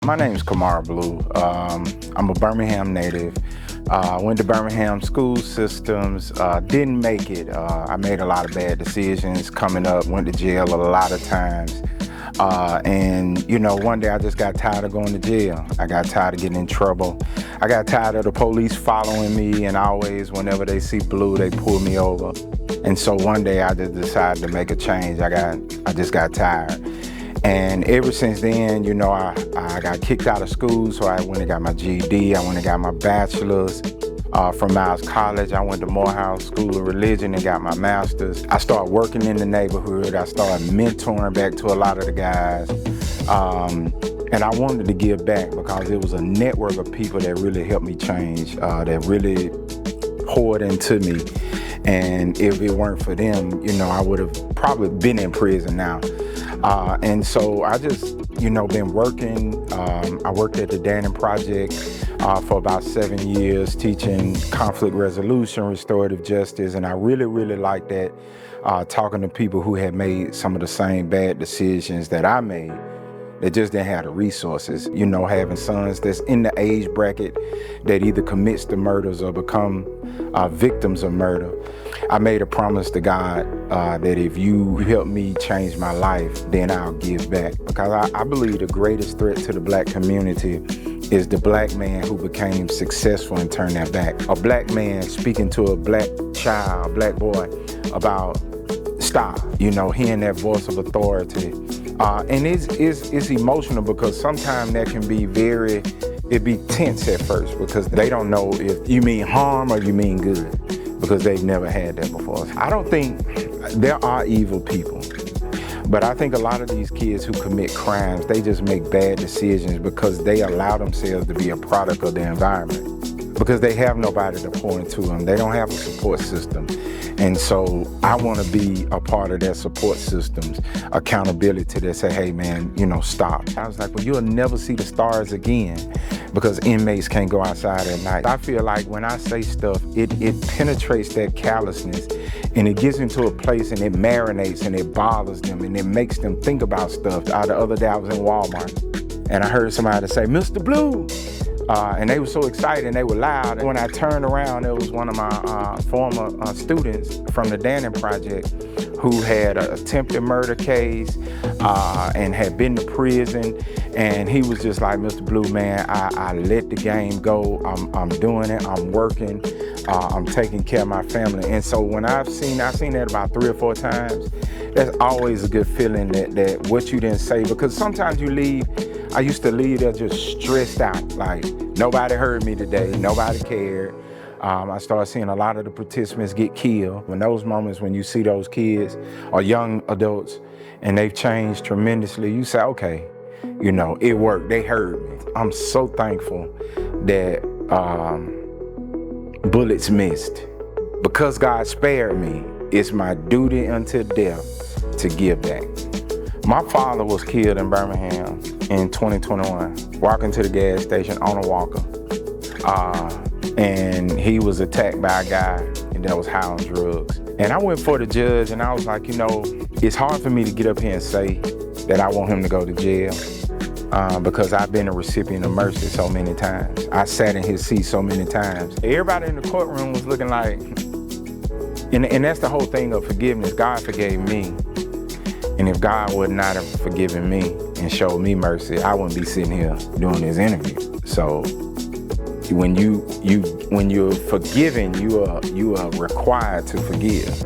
My name's Camara Blue. I'm a Birmingham native. Went to Birmingham school systems, didn't make it. I made a lot of bad decisions coming up, went to jail a lot of times. And one day I just got tired of going to jail. I got tired of getting in trouble. I got tired of the police following me, and always, whenever they see blue, they pull me over. And so one day I just decided to make a change. I just got tired. And ever since then, I got kicked out of school, so I went and got my GED, I went and got my bachelor's. From Miles College, I went to Morehouse School of Religion and got my master's. I started working in the neighborhood. I started mentoring back to a lot of the guys. And I wanted to give back because it was a network of people that really helped me change, that really poured into me. And if it weren't for them, I would have probably been in prison now. And so I just, been working. I worked at the Dannon Project for about 7 years, teaching conflict resolution, restorative justice, and I really, really liked that, talking to people who had made some of the same bad decisions that I made. They just didn't have the resources. Having sons that's in the age bracket that either commits the murders or become victims of murder. I made a promise to God that if you help me change my life, then I'll give back. Because I believe the greatest threat to the Black community is the Black man who became successful and turned their back. A Black man speaking to a Black child, Black boy, about stop, hearing that voice of authority. And it's emotional because sometimes that can be it'd be tense at first because they don't know if you mean harm or you mean good because they've never had that before. I don't think there are evil people, but I think a lot of these kids who commit crimes, they just make bad decisions because they allow themselves to be a product of their environment because they have nobody to pour into them. They don't have a support system. And so I want to be a part of their support systems, accountability that say, hey man, stop. I was like, well, you'll never see the stars again because inmates can't go outside at night. I feel like when I say stuff, it penetrates that callousness and it gets into a place and it marinates and it bothers them and it makes them think about stuff. The other day I was in Walmart and I heard somebody say, Mr. Blue. And they were so excited and they were loud. And when I turned around, it was one of my former students from the Dannon Project who had an attempted murder case and had been to prison. And he was just like, Mr. Blue, man, I let the game go. I'm doing it. I'm working. I'm taking care of my family. And so when I've seen that about 3 or 4 times, that's always a good feeling that what you didn't say, because sometimes you leave. I used to leave there just stressed out, like nobody heard me today, nobody cared. I started seeing a lot of the participants get killed. When those moments when you see those kids or young adults and they've changed tremendously, you say, okay, it worked, they heard me. I'm so thankful that bullets missed. Because God spared me, it's my duty until death to give back. My father was killed in Birmingham in 2021, walking to the gas station on a walker. And he was attacked by a guy that was high on drugs. And I went for the judge and I was like, it's hard for me to get up here and say that I want him to go to jail because I've been a recipient of mercy so many times. I sat in his seat so many times. Everybody in the courtroom was looking like, and that's the whole thing of forgiveness. God forgave me. And if God would not have forgiven me and showed me mercy, I wouldn't be sitting here doing this interview. So when you're forgiven, you are required to forgive.